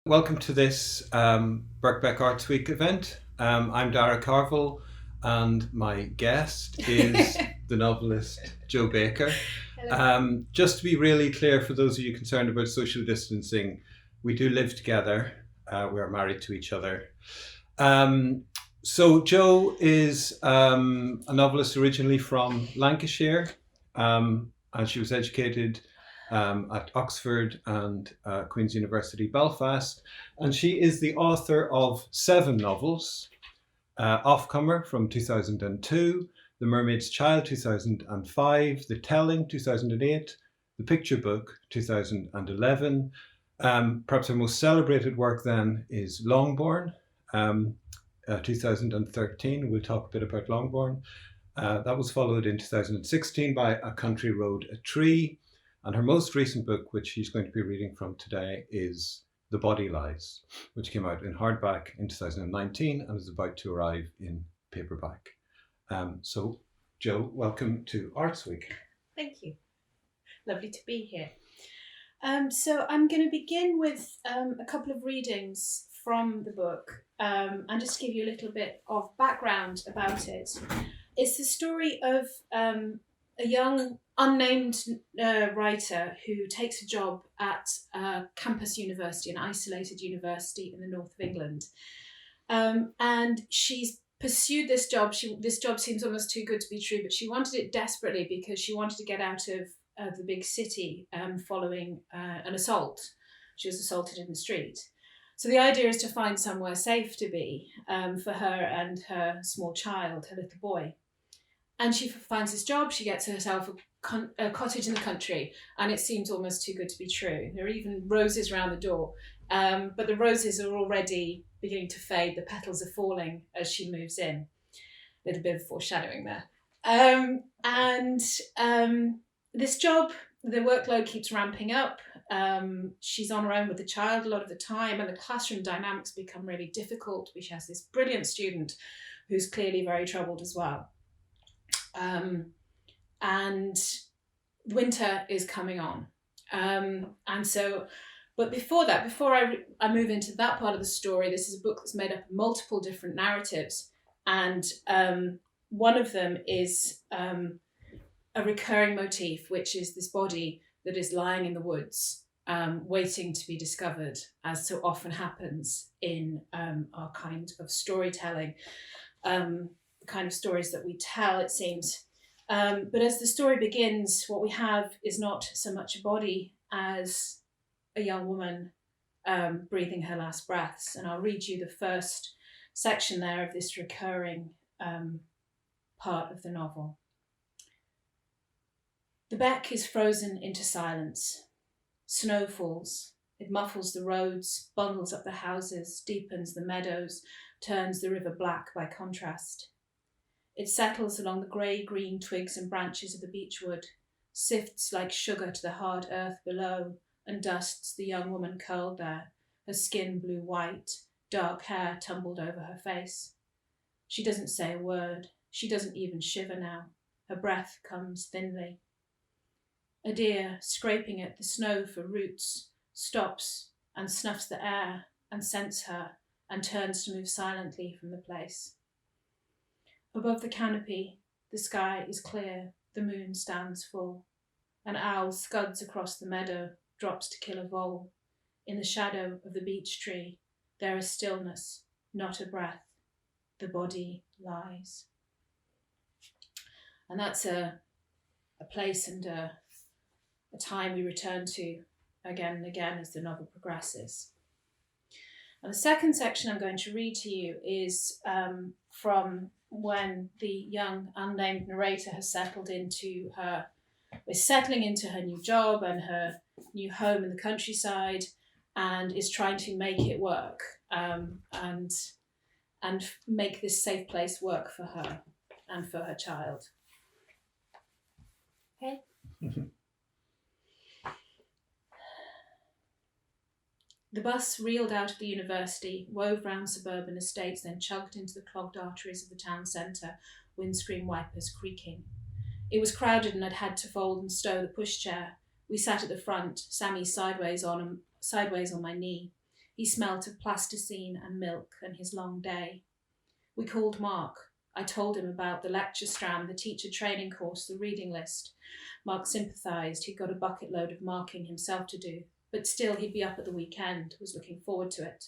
Welcome to this Birkbeck Arts Week event. I'm Daragh Carville, and my guest is the novelist Jo Baker. Just to be really clear, for those of you concerned about social distancing, we do live together. We are married to each other. So Jo is a novelist originally from Lancashire, and she was educated at Oxford and Queen's University Belfast, and she is the author of 7 novels: Offcomer from 2002, The Mermaid's Child 2005, The Telling 2008, The Picture Book 2011. Perhaps her most celebrated work then is Longbourn, 2013. We'll talk a bit about Longbourn. That was followed in 2016 by A Country Road, a Tree. And her most recent book, which she's going to be reading from today, is The Body Lies, which came out in hardback in 2019 and is about to arrive in paperback. So, Jo, welcome to Arts Week. Thank you. Lovely to be here. So I'm going to begin with a couple of readings from the book and just give you a little bit of background about it. It's the story of a young unnamed writer who takes a job at a campus university, an isolated university in the north of England. And she's pursued this job. This job seems almost too good to be true, but she wanted it desperately because she wanted to get out of the big city following an assault. She was assaulted in the street. So the idea is to find somewhere safe to be for her and her small child, her little boy. And she finds this job, she gets herself a cottage in the country, and it seems almost too good to be true. There are even roses around the door, but the roses are already beginning to fade, the petals are falling as she moves in. A little bit of foreshadowing there. This job, the workload keeps ramping up. She's on her own with the child a lot of the time, and the classroom dynamics become really difficult. She has this brilliant student who's clearly very troubled as well. And winter is coming on. But before that, before I move into that part of the story, this is a book that's made up of multiple different narratives. And one of them is a recurring motif, which is this body that is lying in the woods, waiting to be discovered, as so often happens in our kind of storytelling. The kind of stories that we tell, it seems. But as the story begins, what we have is not so much a body as a young woman breathing her last breaths. And I'll read you the first section there of this recurring part of the novel. The beck is frozen into silence. Snow falls. It muffles the roads, bundles up the houses, deepens the meadows, turns the river black by contrast. It settles along the grey-green twigs and branches of the beechwood, sifts like sugar to the hard earth below, and dusts the young woman curled there, her skin blue-white, dark hair tumbled over her face. She doesn't say a word. She doesn't even shiver now. Her breath comes thinly. A deer, scraping at the snow for roots, stops and snuffs the air and scents her and turns to move silently from the place. Above the canopy, the sky is clear, the moon stands full. An owl scuds across the meadow, drops to kill a vole. In the shadow of the beech tree, there is stillness, not a breath. The body lies. And that's a place and a time we return to again and again as the novel progresses. And the second section I'm going to read to you is from when the young unnamed narrator has is settling into her new job and her new home in the countryside, and is trying to make it work and make this safe place work for her and for her child. Okay. Mm-hmm. The bus reeled out of the university, wove round suburban estates, then chugged into the clogged arteries of the town centre, windscreen wipers creaking. It was crowded and I'd had to fold and stow the pushchair. We sat at the front, Sammy sideways on my knee. He smelt of plasticine and milk and his long day. We called Mark. I told him about the lecture strand, the teacher training course, the reading list. Mark sympathised. He'd got a bucket load of marking himself to do, but still he'd be up at the weekend, was looking forward to it.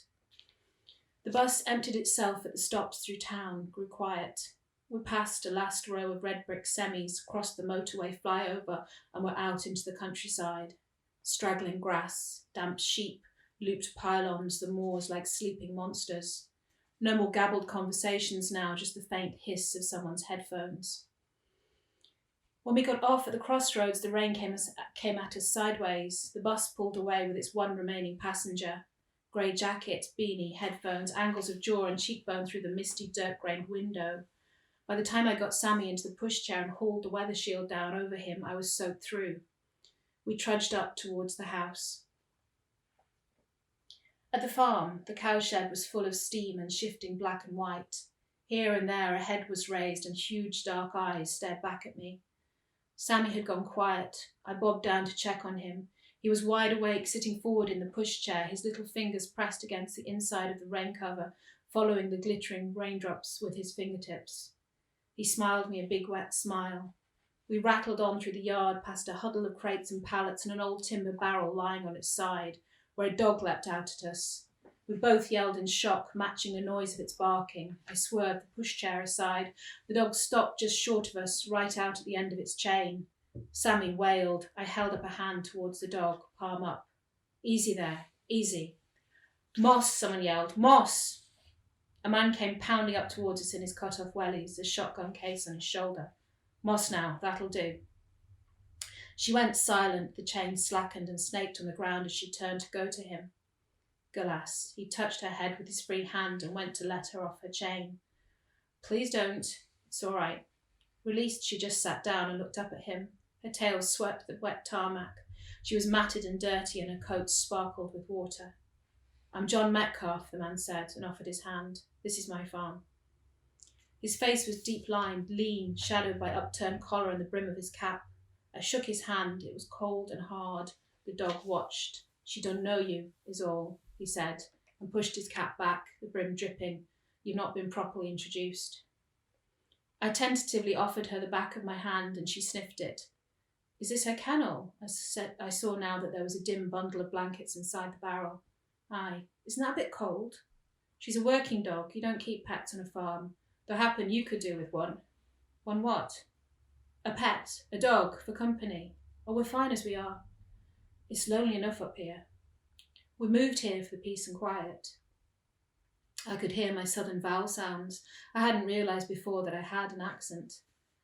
The bus emptied itself at the stops through town, grew quiet. We passed a last row of red brick semis, crossed the motorway flyover, and were out into the countryside. Straggling grass, damp sheep, looped pylons, the moors like sleeping monsters. No more gabbled conversations now, just the faint hiss of someone's headphones. When we got off at the crossroads, the rain came at us sideways. The bus pulled away with its one remaining passenger. Grey jacket, beanie, headphones, angles of jaw and cheekbone through the misty, dirt-grained window. By the time I got Sammy into the pushchair and hauled the weather shield down over him, I was soaked through. We trudged up towards the house. At the farm, the cowshed was full of steam and shifting black and white. Here and there a head was raised and huge dark eyes stared back at me. Sammy had gone quiet. I bobbed down to check on him. He was wide awake, sitting forward in the pushchair, his little fingers pressed against the inside of the rain cover, following the glittering raindrops with his fingertips. He smiled me a big wet smile. We rattled on through the yard past a huddle of crates and pallets and an old timber barrel lying on its side, where a dog leapt out at us. We both yelled in shock, matching the noise of its barking. I swerved the pushchair aside. The dog stopped just short of us, right out at the end of its chain. Sammy wailed. I held up a hand towards the dog, palm up. Easy there, easy. Moss, someone yelled. Moss! A man came pounding up towards us in his cut-off wellies, a shotgun case on his shoulder. Moss now, that'll do. She went silent, the chain slackened and snaked on the ground as she turned to go to him. Galas, he touched her head with his free hand and went to let her off her chain. Please don't. It's all right. Released, she just sat down and looked up at him. Her tail swept the wet tarmac. She was matted and dirty and her coat sparkled with water. I'm John Metcalf, the man said, and offered his hand. This is my farm. His face was deep-lined, lean, shadowed by upturned collar and the brim of his cap. I shook his hand. It was cold and hard. The dog watched. She don't know you, is all, he said, and pushed his cap back, the brim dripping. You've not been properly introduced. I tentatively offered her the back of my hand, and she sniffed it. Is this her kennel? I saw now that there was a dim bundle of blankets inside the barrel. Aye. Isn't that a bit cold? She's a working dog. You don't keep pets on a farm. Though happen you could do with one. One what? A pet. A dog. For company. Oh, we're fine as we are. It's lonely enough up here. We moved here for peace and quiet. I could hear my southern vowel sounds. I hadn't realised before that I had an accent.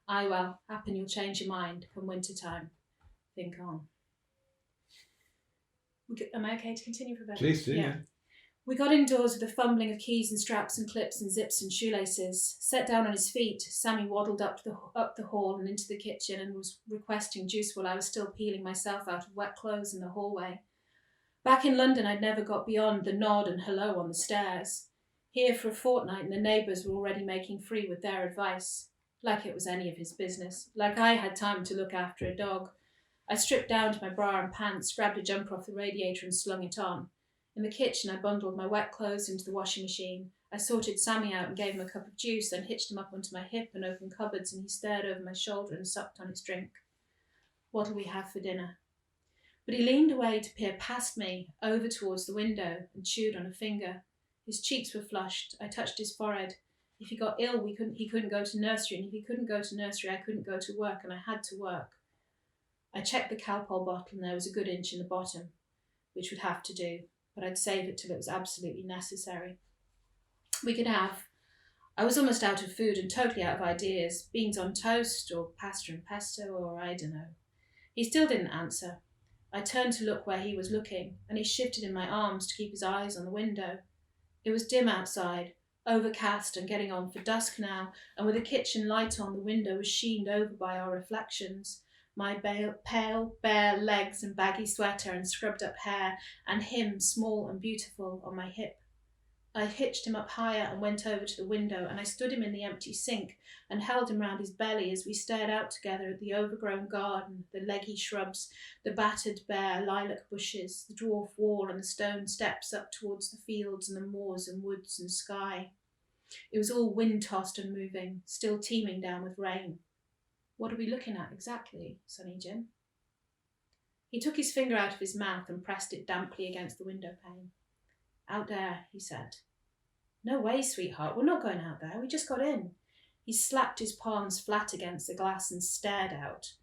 Aye, well, happen you'll change your mind come winter time. Think on. Am I okay to continue for a bit? Please do, yeah. We got indoors with the fumbling of keys and straps and clips and zips and shoelaces. Set down on his feet, Sammy waddled up the hall and into the kitchen and was requesting juice while I was still peeling myself out of wet clothes in the hallway. Back in London, I'd never got beyond the nod and hello on the stairs. Here for a fortnight and the neighbours were already making free with their advice. Like it was any of his business. Like I had time to look after a dog. I stripped down to my bra and pants, grabbed a jumper off the radiator and slung it on. In the kitchen, I bundled my wet clothes into the washing machine. I sorted Sammy out and gave him a cup of juice, then hitched him up onto my hip and opened cupboards, and he stared over my shoulder and sucked on his drink. What'll we have for dinner? But he leaned away to peer past me, over towards the window, and chewed on a finger. His cheeks were flushed. I touched his forehead. If he got ill, he couldn't go to nursery, and if he couldn't go to nursery, I couldn't go to work, and I had to work. I checked the Calpol bottle, and there was a good inch in the bottom, which would have to do, but I'd save it till it was absolutely necessary. We could have. I was almost out of food and totally out of ideas. Beans on toast, or pasta and pesto, or I don't know. He still didn't answer. I turned to look where he was looking, and he shifted in my arms to keep his eyes on the window. It was dim outside, overcast and getting on for dusk now, and with the kitchen light on, the window was sheened over by our reflections. My pale, bare legs and baggy sweater and scrubbed up hair, and him, small and beautiful, on my hip. I hitched him up higher and went over to the window, and I stood him in the empty sink and held him round his belly as we stared out together at the overgrown garden, the leggy shrubs, the battered bare lilac bushes, the dwarf wall and the stone steps up towards the fields and the moors and woods and sky. It was all wind-tossed and moving, still teeming down with rain. What are we looking at exactly, Sonny Jim? He took his finger out of his mouth and pressed it damply against the window pane. Out there, he said. No way, sweetheart, we're not going out there, we just got in. He slapped his palms flat against the glass and stared out.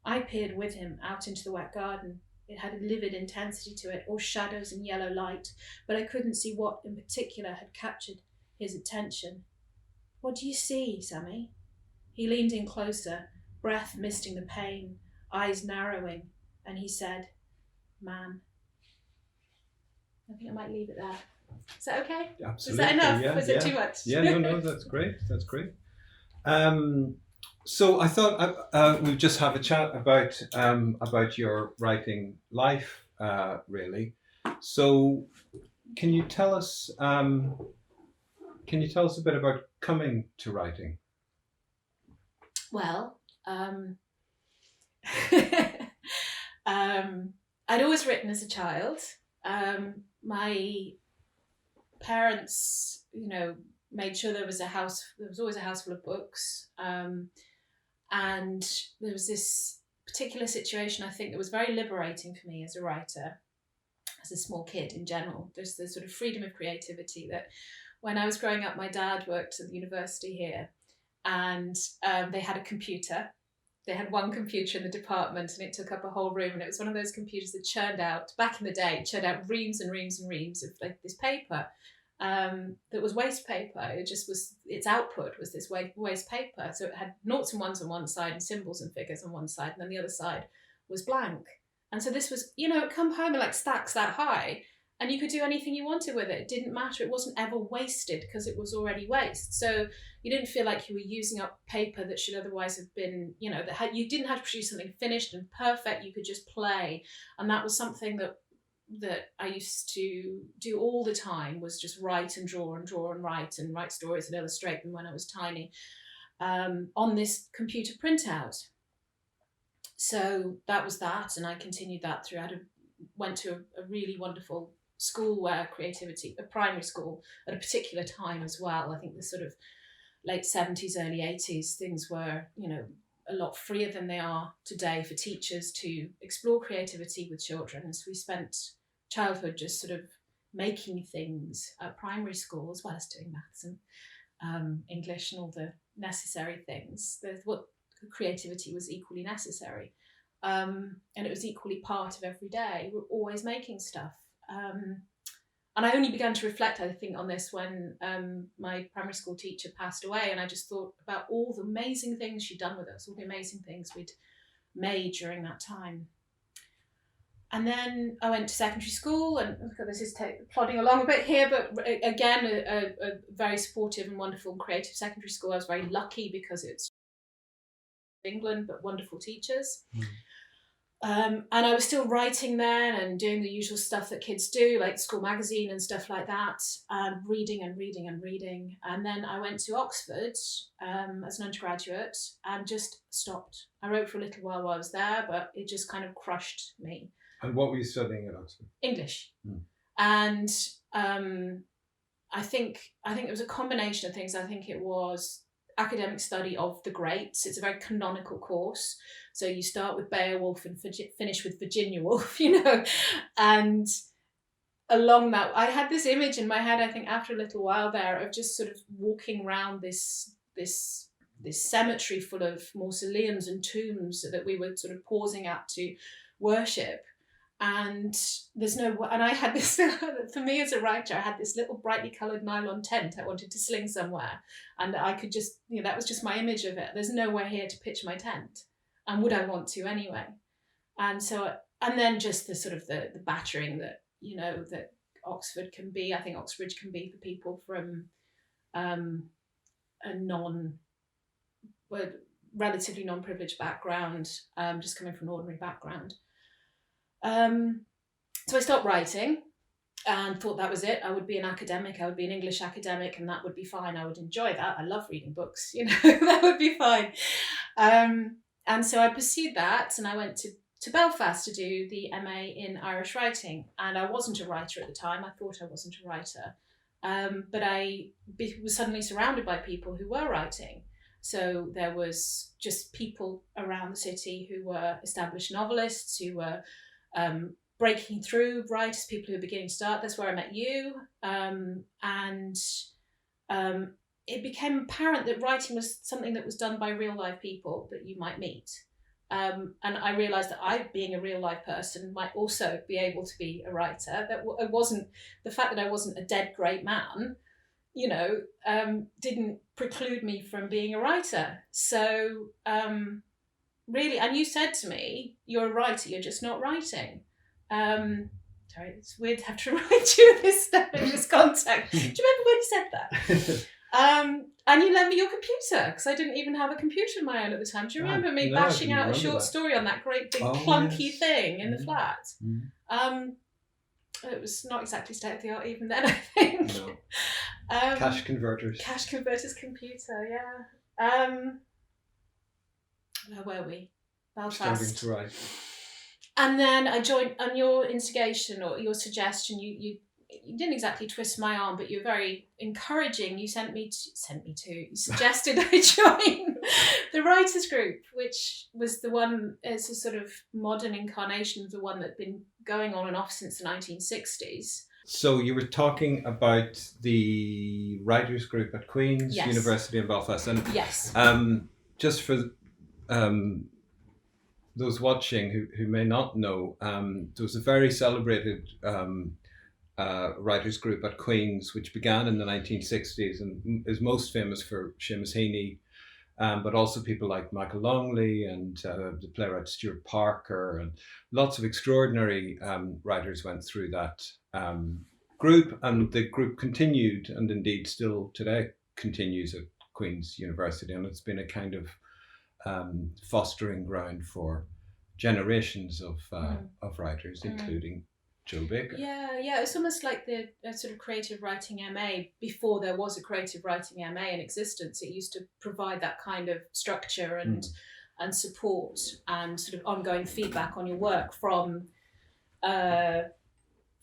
I peered with him out into the wet garden. It had a livid intensity to it, all shadows and yellow light, but I couldn't see what in particular had captured his attention. What do you see, Sammy? He leaned in closer, breath misting the pane, eyes narrowing, and he said, Man. I think I might leave it there. Is that okay? Absolutely. Is that enough? Yeah, Was it too much? Yeah, no, that's great. That's great. So I thought we'd just have a chat about your writing life, really. So can you tell us a bit about coming to writing? Well, I'd always written as a child. My parents, made sure there was always a house full of books. And there was this particular situation, I think, that was very liberating for me as a writer, as a small kid in general. There's this sort of freedom of creativity that when I was growing up, my dad worked at the university here, and they had a computer. They had one computer in the department, and it took up a whole room, and it was one of those computers that churned out, back in the day, reams and reams and reams of like this paper that was waste paper. It just was, its output was this waste paper. So it had noughts and ones on one side and symbols and figures on one side, and then the other side was blank. And so this was, come home and like stacks that high, and you could do anything you wanted with it. It didn't matter. It wasn't ever wasted because it was already waste. So you didn't feel like you were using up paper that should otherwise have been, you didn't have to produce something finished and perfect. You could just play. And that was something that I used to do all the time, was just write and draw and draw and write stories and illustrate them when I was tiny on this computer printout. So that was that, and I continued that throughout. Went to a really wonderful school where creativity, a primary school, at a particular time as well. I think the sort of late 70s, early 80s, things were, a lot freer than they are today for teachers to explore creativity with children. And so we spent childhood just sort of making things at primary school, as well as doing maths and English and all the necessary things. What creativity was equally necessary. And it was equally part of every day. We're always making stuff. And I only began to reflect, I think, on this when my primary school teacher passed away, and I just thought about all the amazing things she'd done with us, all the amazing things we'd made during that time. And then I went to secondary school, and this is plodding along a bit here, but again, a very supportive and wonderful and creative secondary school. I was very lucky because it's England, but wonderful teachers. And I was still writing then and doing the usual stuff that kids do, like school magazine and stuff like that, and reading. And then I went to Oxford as an undergraduate and just stopped. I wrote for a little while I was there, but it just kind of crushed me. And what were you studying at Oxford? English. And I think it was a combination of things. I think it was academic study of the greats. It's a very canonical course. So you start with Beowulf and finish with Virginia Woolf, And along that, I had this image in my head, I think, after a little while there, of just sort of walking around this cemetery full of mausoleums and tombs that we were sort of pausing at to worship. And and I had this, for me as a writer, I had this little brightly coloured nylon tent I wanted to sling somewhere. And I could just, that was just my image of it. There's nowhere here to pitch my tent. And would I want to anyway? And so, and then just the sort of the battering that, that Oxford can be, I think Oxbridge can be for people from a relatively non-privileged background, just coming from an ordinary background. So I stopped writing, and thought that was it. I would be an academic. I would be an English academic, and that would be fine. I would enjoy that. I love reading books. That would be fine. And so I pursued that, and I went to Belfast to do the MA in Irish writing. And I wasn't a writer at the time. I thought I wasn't a writer. But I was suddenly surrounded by people who were writing. So there was just people around the city who were established novelists, who were breaking through, writers, people who were beginning to start. That's where I met you. It became apparent that writing was something that was done by real life people that you might meet. And I realised that I, being a real life person, might also be able to be a writer. That it wasn't the fact that I wasn't a dead great man, didn't preclude me from being a writer. So really, and you said to me, "You're a writer. You're just not writing." Sorry, it's weird to have to remind you of this stuff in this context. Do you remember when you said that? And you lent me your computer, because I didn't even have a computer of my own at the time. Do you remember me bashing out a short story on that great big clunky thing in the flat? It was not exactly state of the art even then, I think. No. Cash converters computer, yeah. Where were we? Belfast. Starting to write. And then I joined, on your instigation or your suggestion, you didn't exactly twist my arm, but you were very encouraging. You you suggested I join the writers group, which was the one, as a sort of modern incarnation of the one that had been going on and off since the 1960s. So you were talking about the writers group at Queen's University in Belfast. And yes. Just for those watching who may not know, there was a very celebrated writers group at Queen's, which began in the 1960s and is most famous for Seamus Heaney, but also people like Michael Longley and the playwright Stuart Parker, and lots of extraordinary writers went through that group, and the group continued, and indeed still today continues at Queen's University, and it's been a kind of fostering ground for generations of writers, including Jo Baker. Yeah, it's almost like the sort of creative writing MA before there was a creative writing MA in existence. It used to provide that kind of structure and support and sort of ongoing feedback on your work from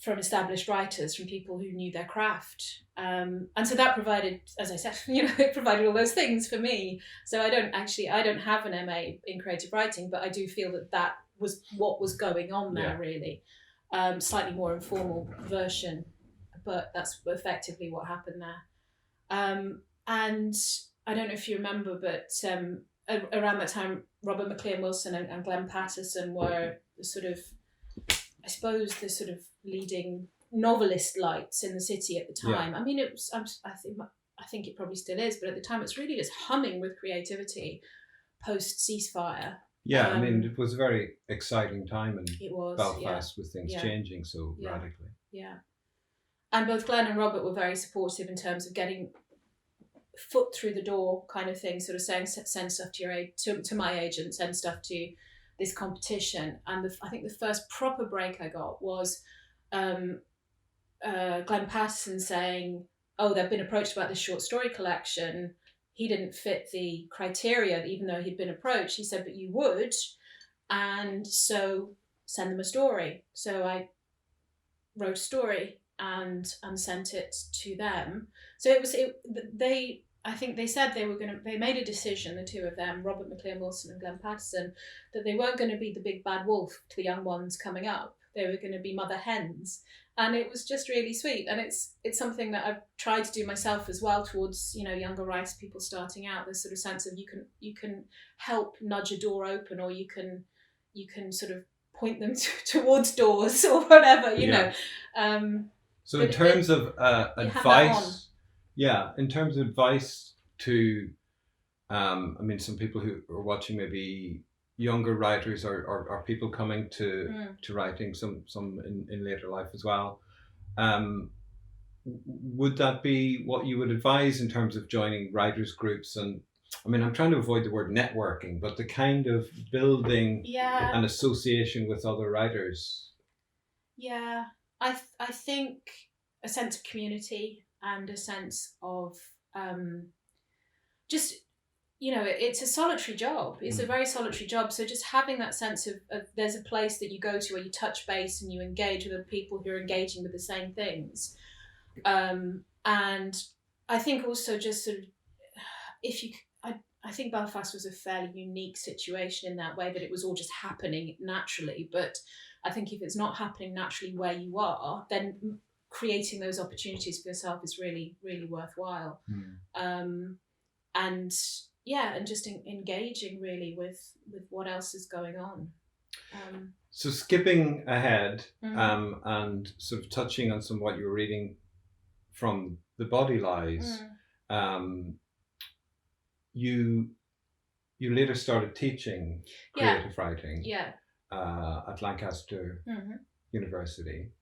established writers, from people who knew their craft. And so that provided, as I said, it provided all those things for me. So I don't have an MA in creative writing, but I do feel that was what was going on there, really. Slightly more informal version, but that's effectively what happened there. And I don't know if you remember, but around that time, Robert McLean Wilson and Glenn Patterson were the sort of leading novelist lights in the city at the time. I mean, it was. I think it probably still is, but at the time, it's really just humming with creativity post ceasefire. Yeah, I mean, it was a very exciting time in Belfast with things changing so radically. Yeah. And both Glenn and Robert were very supportive in terms of getting foot through the door kind of thing, sort of saying, send stuff to my agent, send stuff to this competition. And I think the first proper break I got was Glenn Patterson saying, "Oh, they've been approached about this short story collection." He didn't fit the criteria, even though he'd been approached. He said, "But you would, and so send them a story." So I wrote a story and sent it to them. So I think they said they made a decision, the two of them, Robert McLean Wilson and Glenn Patterson, that they weren't going to be the big bad wolf to the young ones coming up. They were going to be mother hens. And it was just really sweet. And it's something that I've tried to do myself as well towards, younger writers, people starting out, this sort of sense of you can help nudge a door open, or you can sort of point them towards doors or whatever, you know. So in terms of advice, in terms of advice to, some people who are watching, maybe younger writers or people coming to writing, some in later life as well, would that be what you would advise in terms of joining writers groups? And I'm trying to avoid the word networking, but the kind of building an association with other writers. Yeah, I think a sense of community and a sense of just, it's a solitary job. It's a very solitary job. So just having that sense of there's a place that you go to where you touch base and you engage with other people who are engaging with the same things. And I think also just sort of, I think Belfast was a fairly unique situation in that way, that it was all just happening naturally. But I think if it's not happening naturally where you are, then creating those opportunities for yourself is really, really worthwhile. And just engaging really with what else is going on. So skipping ahead and sort of touching on some of what you were reading from The Body Lies, you later started teaching creative writing at Lancaster University,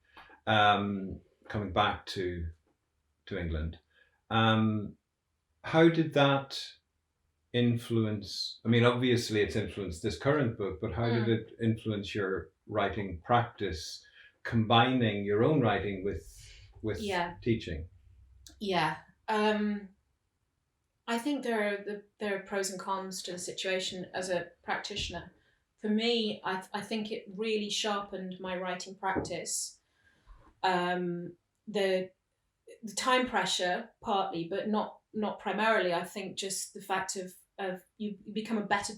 coming back to England. How did that influence, I mean, obviously it's influenced this current book, but how did it influence your writing practice, combining your own writing with teaching? I think there are pros and cons to the situation as a practitioner. For me, I think it really sharpened my writing practice. The time pressure partly, but not primarily. I think just the fact of you become a better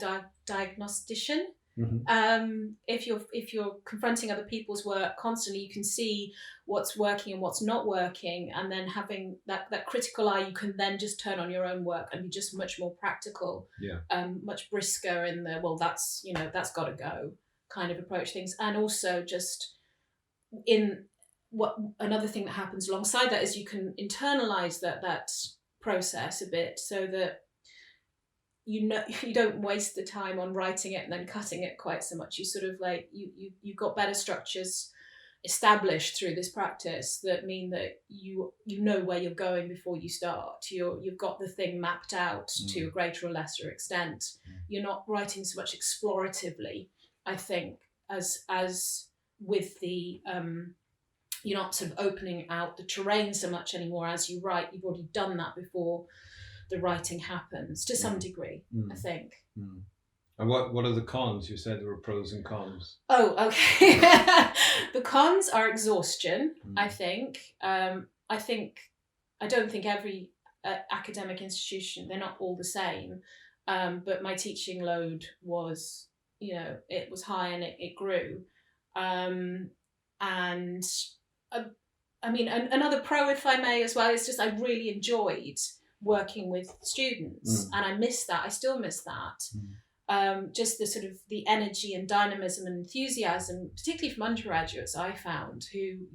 diagnostician. If you're confronting other people's work constantly, you can see what's working and what's not working, and then having that critical eye, you can then just turn on your own work and be just much more practical, much brisker in the that's got to go kind of approach things. And also just in what another thing that happens alongside that is you can internalize that process a bit, so that you don't waste the time on writing it and then cutting it quite so much. You sort of like you've got better structures established through this practice that mean that you know where you're going before you start. You've got the thing mapped out to a greater or lesser extent. You're not writing so much exploratively, I think, as with the you're not sort of opening out the terrain so much anymore as you write. You've already done that before the writing happens to some degree, I think. And what are the cons? You said there were pros and cons. Oh, okay. The cons are exhaustion, I think. I don't think every academic institution, they're not all the same, but my teaching load was, it was high and it grew. And I mean, another pro, if I may, as well, is just I really enjoyed working with students, and I miss that. I still miss that. Just the sort of the energy and dynamism and enthusiasm, particularly from undergraduates, I found, who,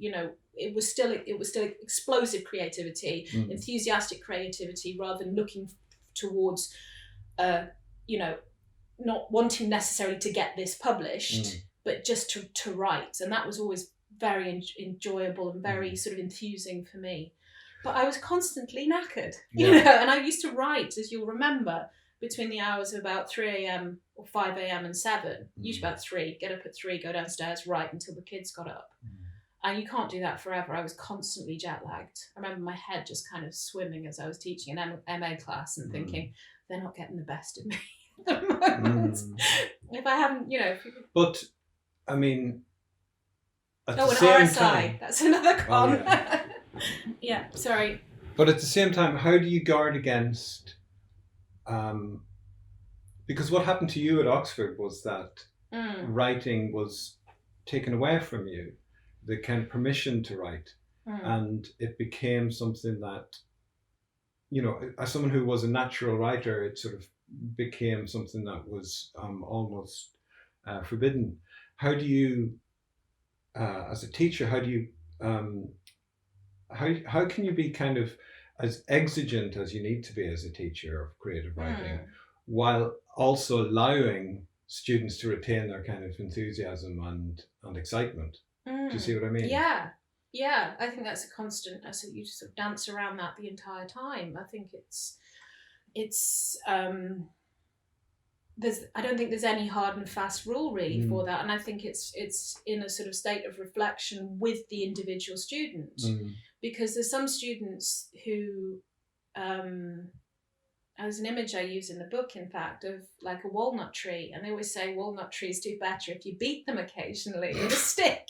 it was still explosive creativity, enthusiastic creativity, rather than looking towards, not wanting necessarily to get this published, but just to write. And that was always very enjoyable and very sort of enthusing for me. But I was constantly knackered, and I used to write, as you'll remember, between the hours of about 3 a.m. or 5 a.m. and 7, usually about 3, get up at 3, go downstairs, write until the kids got up. And you can't do that forever. I was constantly jet lagged. I remember my head just kind of swimming as I was teaching an MA class and thinking, they're not getting the best of me at the moment. If I haven't, But, I mean, an RSI, that's another con. Yeah, sorry. But at the same time, how do you guard against... because what happened to you at Oxford was that writing was taken away from you, the kind of permission to write, and it became something that, as someone who was a natural writer, it sort of became something that was almost forbidden. How do you, as a teacher, how do you, how can you be kind of as exigent as you need to be as a teacher of creative writing, while also allowing students to retain their kind of enthusiasm and excitement? Do you see what I mean? Yeah. I think that's a constant. So you just sort of dance around that the entire time. I think it's I don't think there's any hard and fast rule really for that, and I think it's in a sort of state of reflection with the individual student, because there's some students who, as an image I use in the book, in fact, of like a walnut tree, and they always say walnut trees do better if you beat them occasionally with a stick.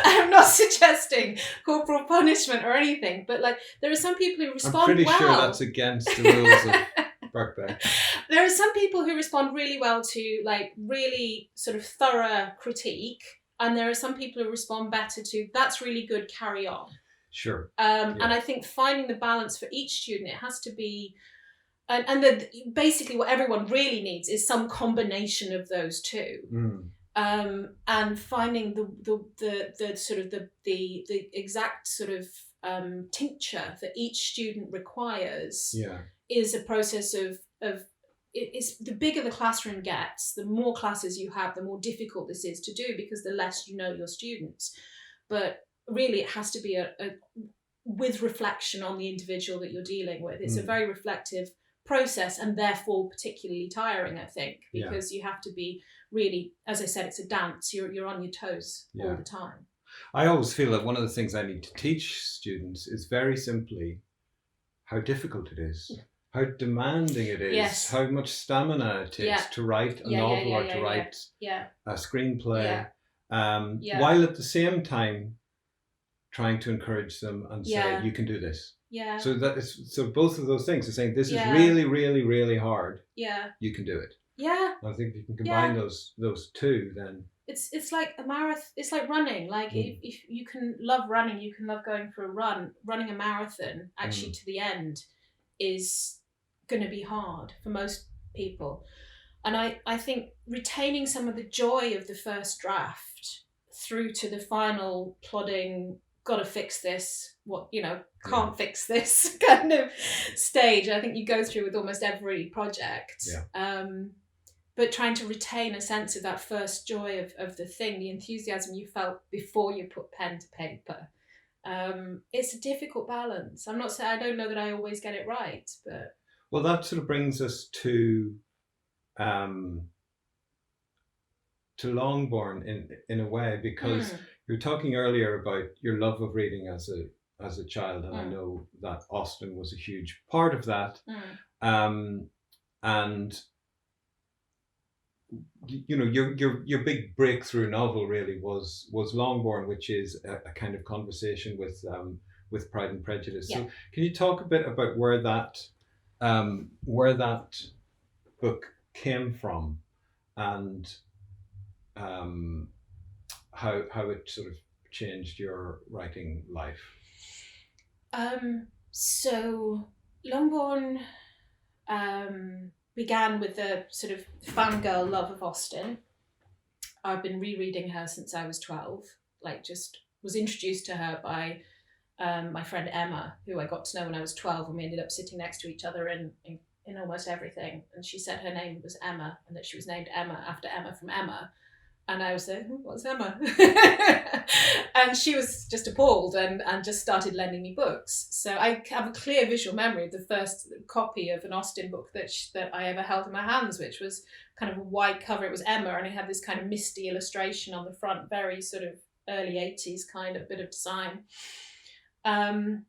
I'm not suggesting corporal punishment or anything, but like there are some people who respond well. I'm pretty sure that's against the rules of Birkbeck. There are some people who respond really well to like really sort of thorough critique, and there are some people who respond better to that's really good, carry on. Sure. And I think finding the balance for each student, it has to be, and basically what everyone really needs is some combination of those two. And finding the sort of the exact sort of tincture that each student requires is a process of it's the bigger the classroom gets, the more classes you have, the more difficult this is to do because the less you know your students. But really it has to be a with reflection on the individual that you're dealing with. It's a very reflective process, and therefore particularly tiring, I think, because you have to be really, as I said, it's a dance. You're on your toes all the time. I always feel that one of the things I need to teach students is very simply how difficult it is, how demanding it is, how much stamina it takes to write a novel or to write a screenplay, while at the same time trying to encourage them and say, you can do this. So that is, so both of those things are saying this is really, really, really hard. You can do it. I think if you can combine those two, then it's like a marathon. It's like running. Like if you can love running, you can love going for a run. Running a marathon actually to the end is going to be hard for most people. And I think retaining some of the joy of the first draft through to the final plodding, gotta fix this, can't fix this kind of stage, I think you go through with almost every project. But trying to retain a sense of that first joy of the thing, the enthusiasm you felt before you put pen to paper. It's a difficult balance. I'm not saying, I don't know that I always get it right, but... Well, that sort of brings us to Longbourn in a way, because you were talking earlier about your love of reading as a child, and I know that Austen was a huge part of that. And you know, your big breakthrough novel really was Longbourn, which is a kind of conversation with Pride and Prejudice. So can you talk a bit about where that book came from, and how it sort of changed your writing life? So Longbourn began with a sort of fangirl love of Austen. I've been rereading her since I was 12, just was introduced to her by my friend Emma, who I got to know when I was 12, and we ended up sitting next to each other in almost everything. And she said her name was Emma, and that she was named Emma after Emma from Emma. And I was like, what's Emma? And she was just appalled and just started lending me books. So I have a clear visual memory of the first copy of an Austen book that I ever held in my hands, which was kind of a white cover. It was Emma, and it had this kind of misty illustration on the front, very sort of early 80s kind of bit of design. And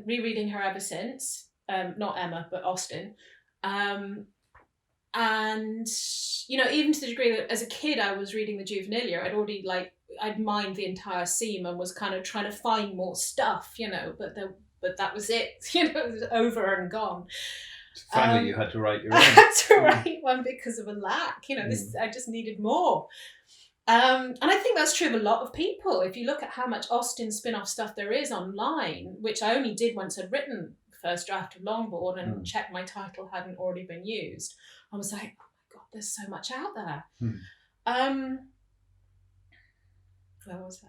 rereading her ever since, not Emma, but Austen. And, even to the degree that as a kid I was reading the Juvenilia, I'd mined the entire seam and was kind of trying to find more stuff, but that was it, it was over and gone. Finally, you had to write your own. I had to write one because of a lack, I just needed more. And I think that's true of a lot of people. If you look at how much Austen spin-off stuff there is online, which I only did once I'd written the first draft of Longbourn and checked my title hadn't already been used, I was like, oh my God, there's so much out there. Where was I?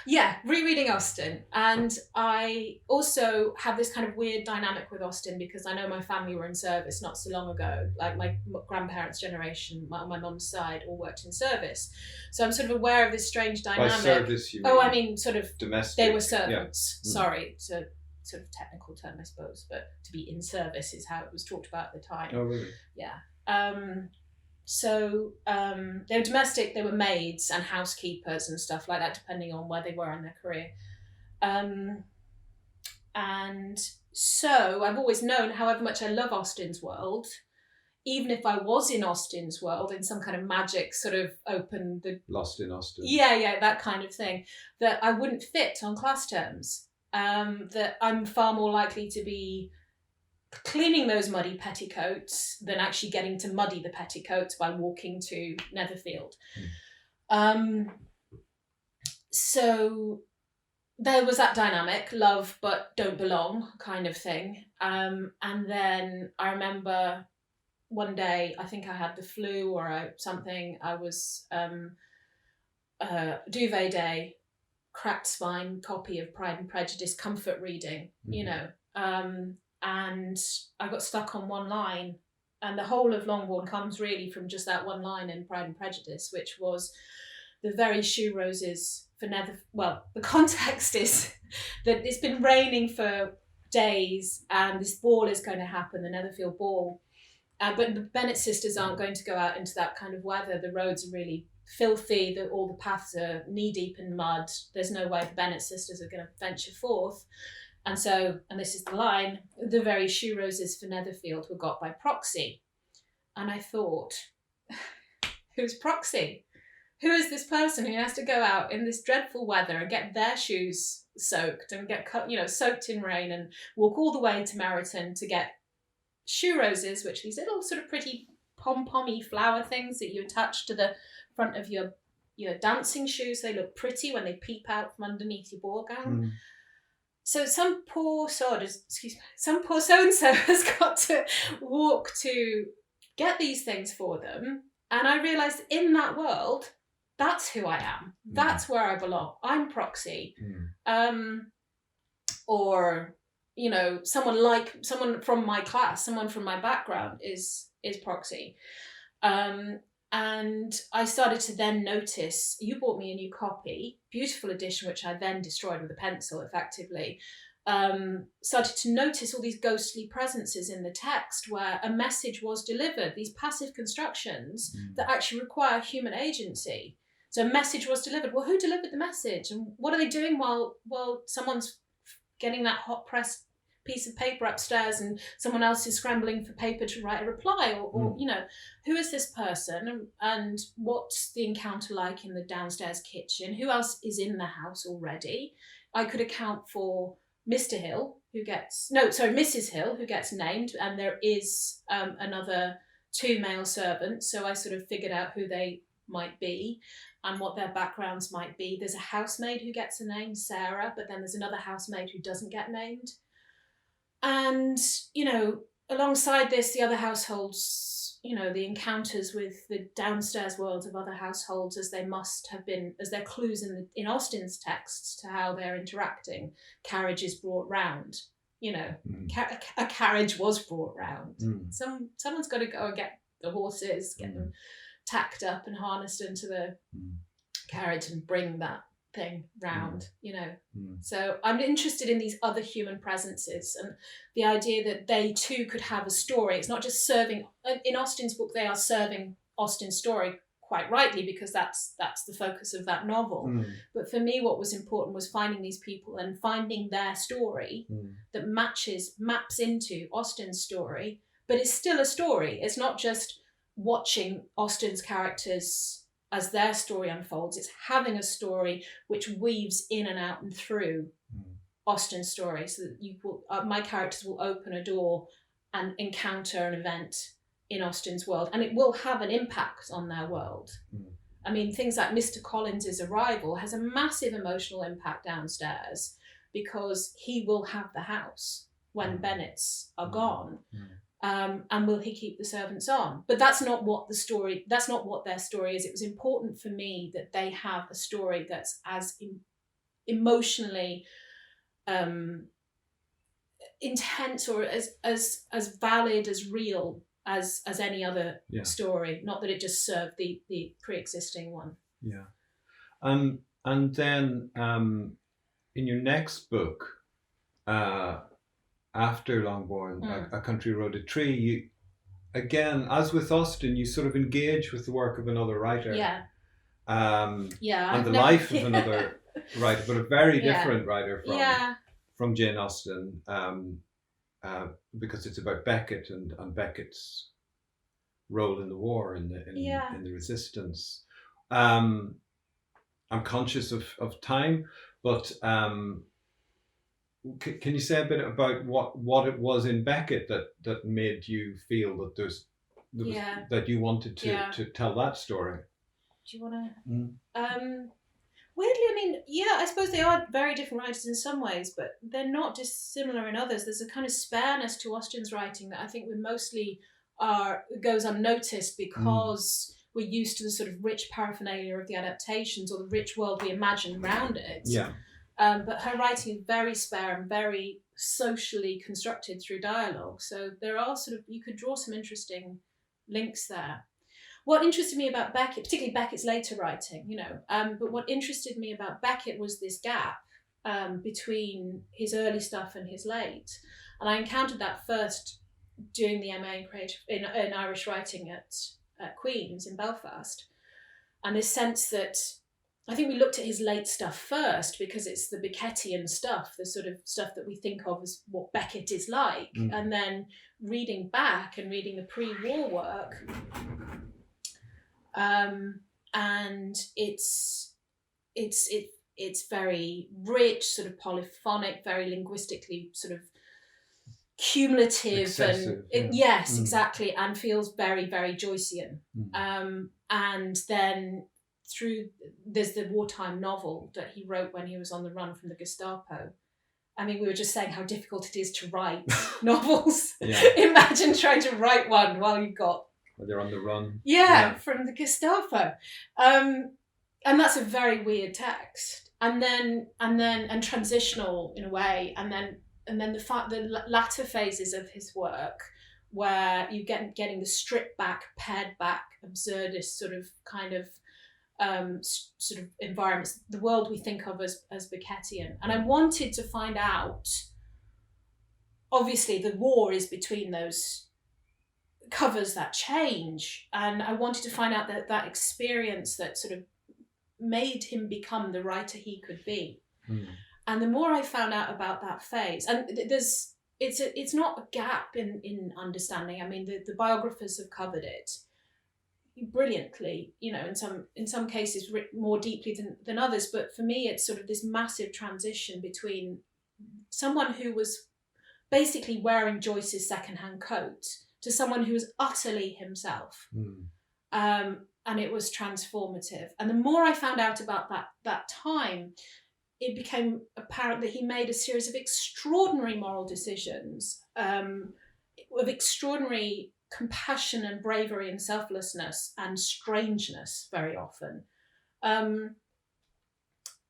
Yeah, rereading Austen. And I also have this kind of weird dynamic with Austen because I know my family were in service not so long ago. Like my grandparents' generation, on my mum's side, all worked in service. So I'm sort of aware of this strange dynamic. By service, you mean? Oh, I mean sort of domestic. They were servants. Yeah. Sorry, it's a sort of technical term, I suppose. But to be in service is how it was talked about at the time. Oh, really? Yeah. So they were domestic, they were maids and housekeepers and stuff like that, depending on where they were in their career. And so I've always known, however much I love Austen's world, even if I was in Austen's world, in some kind of magic sort of open the... Lost in Austen. Yeah, that kind of thing, that I wouldn't fit on class terms. That I'm far more likely to be cleaning those muddy petticoats than actually getting to muddy the petticoats by walking to Netherfield. So there was that dynamic, love but don't belong kind of thing. And then I remember one day, I think I had the flu or something, I was duvet day, cracked spine copy of Pride and Prejudice, comfort reading, and I got stuck on one line, and the whole of Longbourn comes really from just that one line in Pride and Prejudice, which was the very shoe roses for the context is that it's been raining for days and this ball is going to happen, the Netherfield ball, but the Bennet sisters aren't going to go out into that kind of weather. The roads are really filthy, all the paths are knee deep in mud, there's no way the Bennet sisters are going to venture forth. And so, and this is the line, the very shoe roses for Netherfield were got by proxy. And I thought, who's proxy? Who is this person who has to go out in this dreadful weather and get their shoes soaked and get soaked in rain and walk all the way to Meryton to get shoe roses, which are these little sort of pretty pom-pommy flower things that you attach to the front of your dancing shoes. They look pretty when they peep out from underneath your ball gown. So some poor so-and-so has got to walk to get these things for them. And I realised in that world, that's who I am. That's where I belong. I'm proxy. Or, someone from my class, someone from my background is proxy. And I started to then notice, you bought me a new copy, beautiful edition, which I then destroyed with a pencil effectively. Started to notice all these ghostly presences in the text where a message was delivered, these passive constructions that actually require human agency. So a message was delivered. Well, who delivered the message? And what are they doing while someone's getting that hot pressed piece of paper upstairs and someone else is scrambling for paper to write a reply, or who is this person and what's the encounter like in the downstairs kitchen? Who else is in the house already? I could account for Mr. Hill, Mrs. Hill, who gets named, and there is another 2 male servants, so I sort of figured out who they might be and what their backgrounds might be. There's a housemaid who gets a name, Sarah, but then there's another housemaid who doesn't get named. And, alongside this, the other households, the encounters with the downstairs worlds of other households, as they must have been, as their clues in Austen's texts to how they're interacting. Carriage is brought round, a carriage was brought round. Someone's got to go and get the horses, get them tacked up and harnessed into the carriage and bring that thing round, So I'm interested in these other human presences and the idea that they too could have a story. It's not just serving, in Austen's book they are serving Austen's story quite rightly because that's the focus of that novel. But for me what was important was finding these people and finding their story that maps into Austen's story, but it's still a story. It's not just watching Austen's characters as their story unfolds. It's having a story which weaves in and out and through Austen's story, so that my characters will open a door and encounter an event in Austen's world, and it will have an impact on their world. I mean, things like Mr. Collins's arrival has a massive emotional impact downstairs because he will have the house when Bennets are gone. And will he keep the servants on? But that's not what their story is. It was important for me that they have a story that's as emotionally intense or as valid, as real as any other story. Not that it just served the pre-existing one. Yeah. And then in your next book, after Longbourn, A Country Road, a Tree, again, as with Austen, you sort of engage with the work of another writer. Yeah. And the life of another writer, but a very different writer from Jane Austen, because it's about Becket and Becket's role in the war, in the resistance. I'm conscious of time, but can you say a bit about what it was in Becket that made you feel that that you wanted to tell that story? Do you want to? Weirdly, I mean, I suppose they are very different writers in some ways, but they're not dissimilar in others. There's a kind of spareness to Austen's writing that I think we mostly goes unnoticed because we're used to the sort of rich paraphernalia of the adaptations or the rich world we imagine around it. Yeah. But her writing is very spare and very socially constructed through dialogue. So there are you could draw some interesting links there. What interested me about Becket, particularly Beckett's later writing, but what interested me about Becket was this gap between his early stuff and his late. And I encountered that first doing the MA in Irish writing at Queen's in Belfast. And this sense that I think we looked at his late stuff first because it's the Beckettian stuff, the sort of stuff that we think of as what Becket is like. And then reading back and reading the pre-war work, and it's very rich, sort of polyphonic, very linguistically sort of cumulative. Excessive, yes, exactly, and feels very, very Joycean. And then there's the wartime novel that he wrote when he was on the run from the Gestapo. I mean, we were just saying how difficult it is to write novels. Imagine trying to write one while you've got... Well, they're on the run. From the Gestapo. And that's a very weird text. And transitional in a way. And then the latter phases of his work where you getting the stripped back, pared back, absurdist sort of kind of sort of environments, the world we think of as Beckettian. And I wanted to find out, obviously the war is between those covers that change, and I wanted to find out that experience that sort of made him become the writer he could be. And the more I found out about that phase, and it's not a gap in understanding. I mean, the biographers have covered it brilliantly, in some cases more deeply than others, but for me it's sort of this massive transition between someone who was basically wearing Joyce's secondhand coat to someone who was utterly himself. And it was transformative. And the more I found out about that time, it became apparent that he made a series of extraordinary moral decisions, of extraordinary compassion and bravery and selflessness and strangeness very often.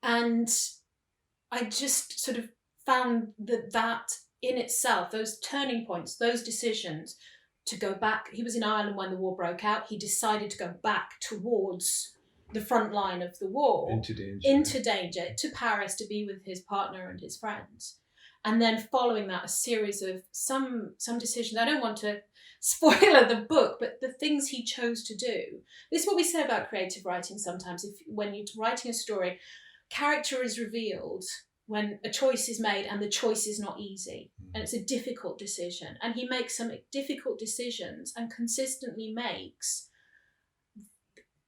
And I just sort of found that in itself, those turning points, those decisions to go back. He was in Ireland when the war broke out. He decided to go back towards the front line of the war. Into danger, to Paris to be with his partner and his friends. And then following that, a series of some decisions. I don't want to spoiler the book, but the things he chose to do. This is what we say about creative writing sometimes. When you're writing a story, character is revealed when a choice is made and the choice is not easy. And it's a difficult decision. And he makes some difficult decisions and consistently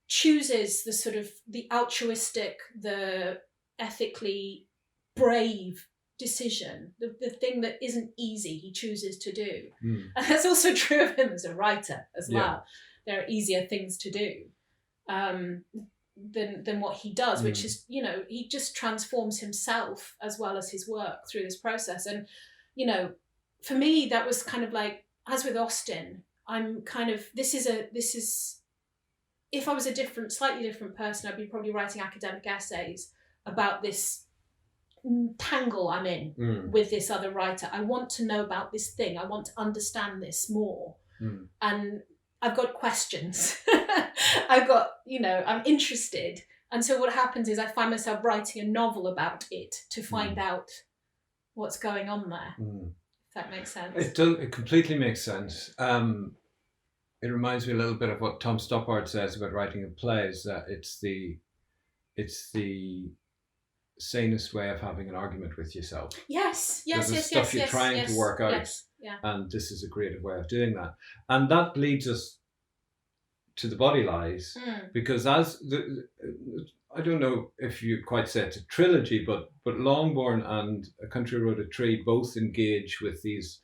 chooses the sort of the altruistic, the ethically brave decision, the thing that isn't easy, he chooses to do. And that's also true of him as a writer as well. There are easier things to do than what he does, which is, he just transforms himself as well as his work through this process. And, for me, that was kind of like, as with Austen, I'm kind of, this is, if I was a slightly different person, I'd be probably writing academic essays about this tangle I'm in with this other writer. I want to know about this thing. I want to understand this more. And I've got questions. I've got, I'm interested. And so what happens is I find myself writing a novel about it to find out what's going on there. If that makes sense. It completely makes sense. it reminds me a little bit of what Tom Stoppard says about writing a play, is that it's the sanest way of having an argument with yourself. Yes, There's stuff you're trying to work out, and this is a creative way of doing that. And that leads us to The Body Lies, because I don't know if you'd quite say it's a trilogy, but Longbourn and A Country Road a Tree both engage with these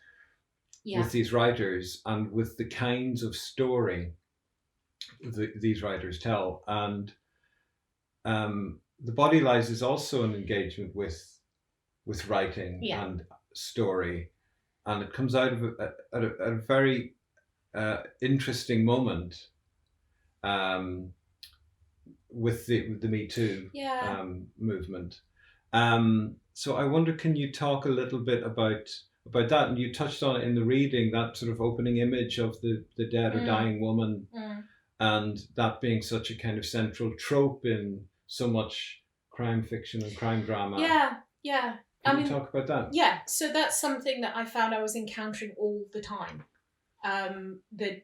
writers and with the kinds of story these writers tell. And The Body Lies is also an engagement with writing and story, and it comes out of a very interesting moment with the Me Too movement. So I wonder, can you talk a little bit about that? And you touched on it in the reading, that sort of opening image of the dead or dying woman, and that being such a kind of central trope in so much crime fiction and crime drama. Yeah. Can you talk about that? Yeah, so that's something that I found I was encountering all the time. The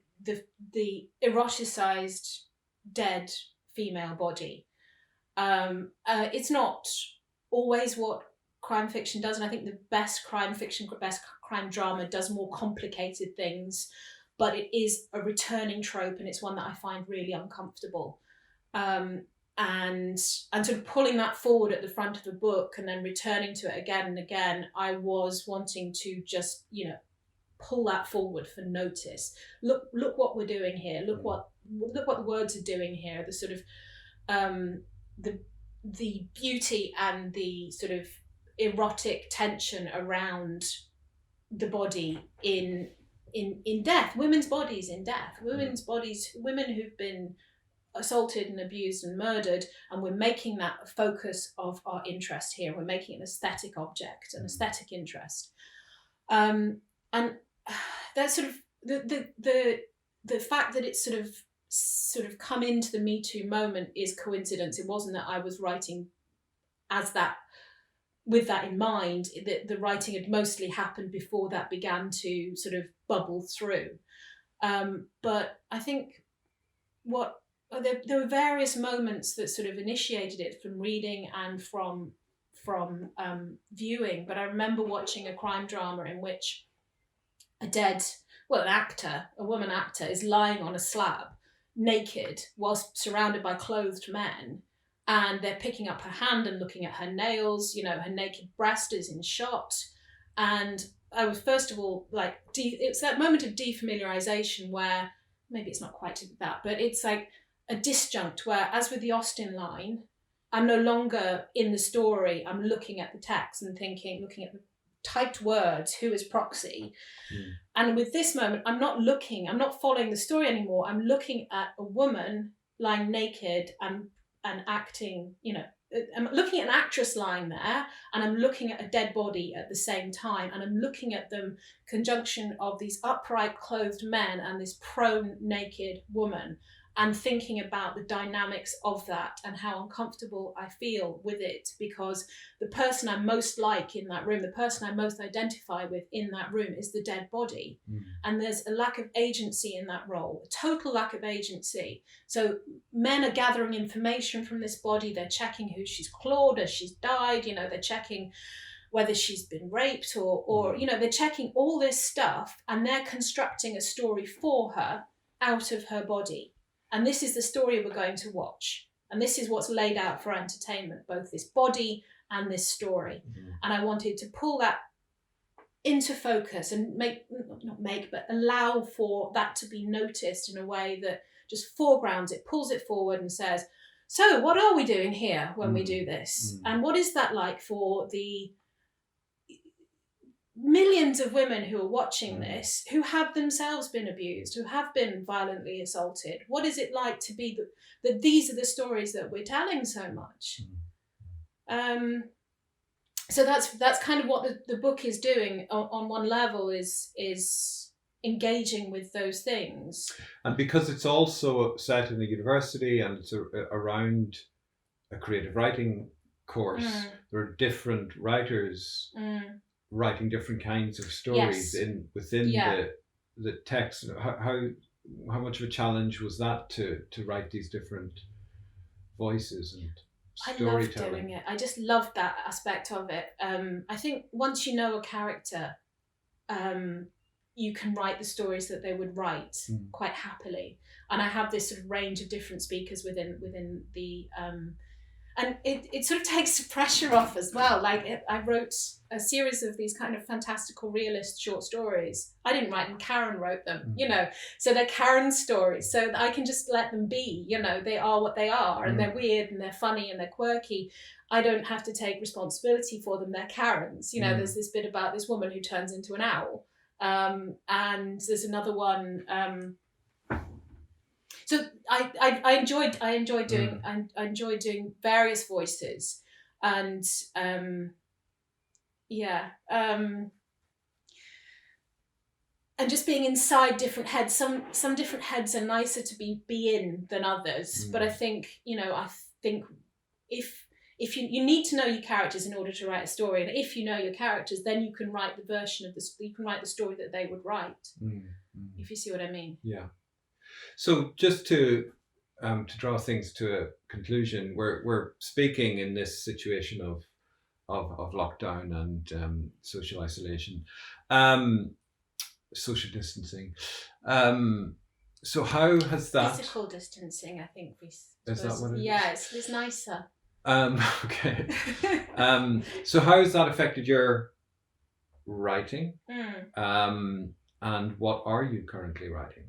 eroticized dead female body. It's not always what crime fiction does, and I think the best crime fiction, best crime drama does more complicated things, but it is a returning trope, and it's one that I find really uncomfortable. And sort of pulling that forward at the front of the book and then returning to it again and again, I was wanting to just, pull that forward for notice. Look what we're doing here. Look what the words are doing here. The sort of the beauty and the sort of erotic tension around the body in death, women's bodies in death, women who've been assaulted and abused and murdered, and we're making that a focus of our interest here. We're making it an aesthetic object, an aesthetic interest, and that's sort of the fact that it's sort of come into the Me Too moment is coincidence. It wasn't that I was writing as that, with that in mind. The writing had mostly happened before that began to sort of bubble through. But I think there were various moments that sort of initiated it, from reading and from viewing. But I remember watching a crime drama in which a woman actor is lying on a slab naked whilst surrounded by clothed men, and they're picking up her hand and looking at her nails. Her naked breast is in shot. And I was, first of all, like, it's that moment of defamiliarization where, maybe it's not quite that, but it's like a disjunct where, as with the Austen line, I'm no longer in the story. I'm looking at the text and looking at the typed words, who is proxy. And with this moment, I'm not following the story anymore. I'm looking at a woman lying naked and acting, I'm looking at an actress lying there, and I'm looking at a dead body at the same time, and I'm looking at them conjunction of these upright clothed men and this prone naked woman, and thinking about the dynamics of that and how uncomfortable I feel with it, because the person I most like in that room, the person I most identify with in that room, is the dead body. And there's a lack of agency in that role, a total lack of agency. So men are gathering information from this body. They're checking who she's clawed as she's died. They're checking whether she's been raped or they're checking all this stuff, and they're constructing a story for her out of her body. And this is the story we're going to watch. And this is what's laid out for entertainment, both this body and this story. And I wanted to pull that into focus and allow for that to be noticed in a way that just foregrounds it, pulls it forward and says, so what are we doing here when we do this? And what is that like for the millions of women who are watching this, who have themselves been abused, who have been violently assaulted? What is it like to be that these are the stories that we're telling so much? So that's kind of what the book is doing on one level, is engaging with those things. And because it's also set in a university and it's around a creative writing course, there are different writers writing different kinds of stories within the text. much of a challenge was that to write these different voices and I love storytelling? doing it. I just love that aspect of it. I think once you know a character, you can write the stories that they would write quite happily. And I have this sort of range of different speakers within the and it sort of takes the pressure off as well. Like I wrote a series of these kind of fantastical realist short stories. I didn't write them, Karen wrote them, so they're Karen stories, so I can just let them be, they are what they are, and they're weird and they're funny and they're quirky. I don't have to take responsibility for them. They're Karens. There's this bit about this woman who turns into an owl, and there's another one. So I enjoyed doing various voices, and and just being inside different heads. Some different heads are nicer to be in than others, but I think if you need to know your characters in order to write a story, and if you know your characters, then you can write the story that they would write. If you see what I mean. Yeah. So just to draw things to a conclusion, we're speaking in this situation of lockdown and social isolation, social distancing. So how has that physical distancing? I think we. Is that what it is? Yeah, it's nicer. Okay. So how has that affected your writing? And what are you currently writing?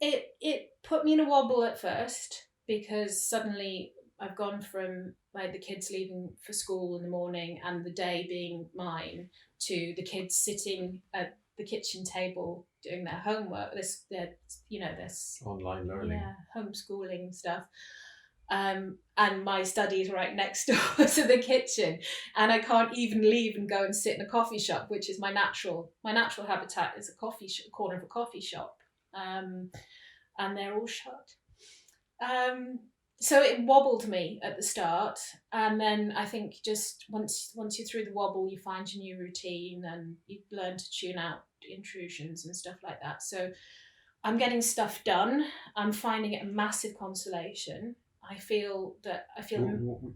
It put me in a wobble at first, because suddenly I've gone from like the kids leaving for school in the morning and the day being mine to the kids sitting at the kitchen table doing their homework. This Online learning, homeschooling stuff. And my study is right next door to the kitchen, and I can't even leave and go and sit in a coffee shop, which is my natural habitat is a corner of a coffee shop. And they're all shut. So it wobbled me at the start, and then I think just once you're through the wobble, you find your new routine and you learn to tune out intrusions and stuff like that. So I'm getting stuff done. I'm finding it a massive consolation. I feel.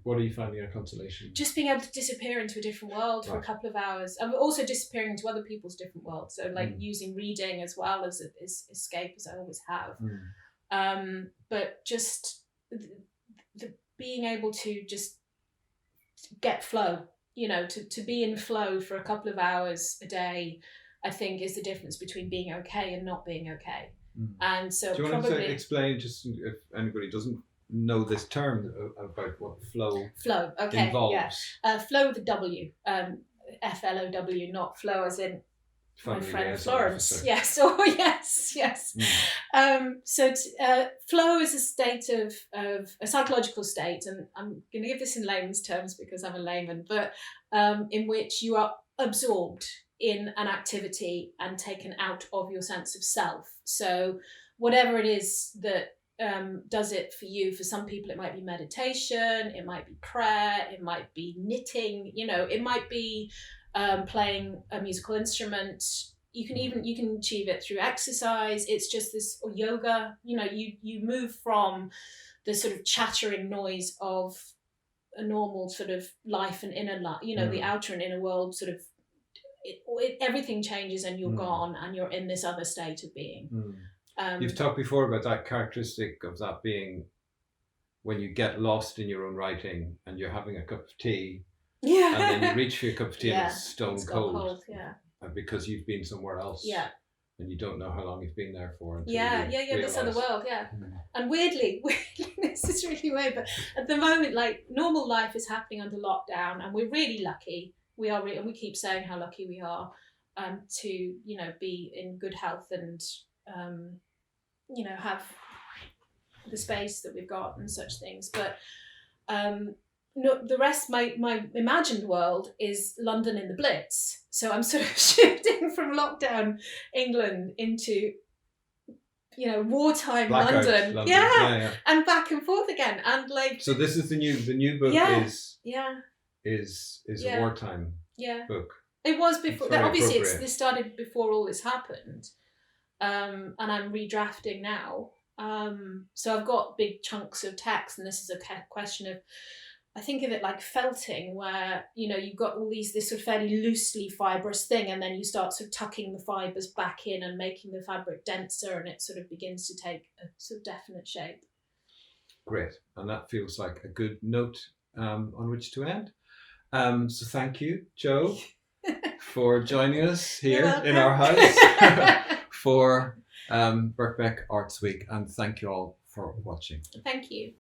What are you finding a consolation? Just being able to disappear into a different world for a couple of hours. I'm also disappearing into other people's different worlds. So using reading as well as escape, as I always have. But just the being able to just get flow, to be in flow for a couple of hours a day, I think is the difference between being okay and not being okay. And so do you want to explain, just if anybody doesn't know this term, about what flow involves? Flow with a W, FLOW, not flow as in my friend Florence. Yes. Yes. So flow is a state of a psychological state, and I'm going to give this in layman's terms because I'm a layman, but in which you are absorbed in an activity and taken out of your sense of self. So whatever it is that does it for you. For some people it might be meditation, it might be prayer, it might be knitting, it might be playing a musical instrument. You can achieve it through exercise. It's just this, or yoga. You move from the sort of chattering noise of a normal sort of life and inner life, the outer and inner world sort of everything changes and you're gone and you're in this other state of being. You've talked before about that characteristic of that being when you get lost in your own writing and you're having a cup of tea, and then you reach for your cup of tea and it's stone cold, because you've been somewhere else, and you don't know how long you've been there for. This other world, and weirdly, this is really weird, but at the moment, like, normal life is happening under lockdown, and we're really lucky. We are, and we keep saying how lucky we are to be in good health and have the space that we've got and such things. But the rest, my imagined world is London in the Blitz. So I'm sort of shifting from lockdown England into wartime London. Yeah, and back and forth again, and like. So this is the new book. Is a wartime book. It was before. Obviously, this started before all this happened. and I'm redrafting now. So I've got big chunks of text, and this is a question of, I think of it like felting, where, you know, you've got all this sort of fairly loosely fibrous thing, and then you start sort of tucking the fibres back in and making the fabric denser, and it sort of begins to take a sort of definite shape. Great, and that feels like a good note on which to end. So thank you, Jo, for joining us here in our house for Birkbeck Arts Week, and thank you all for watching. Thank you.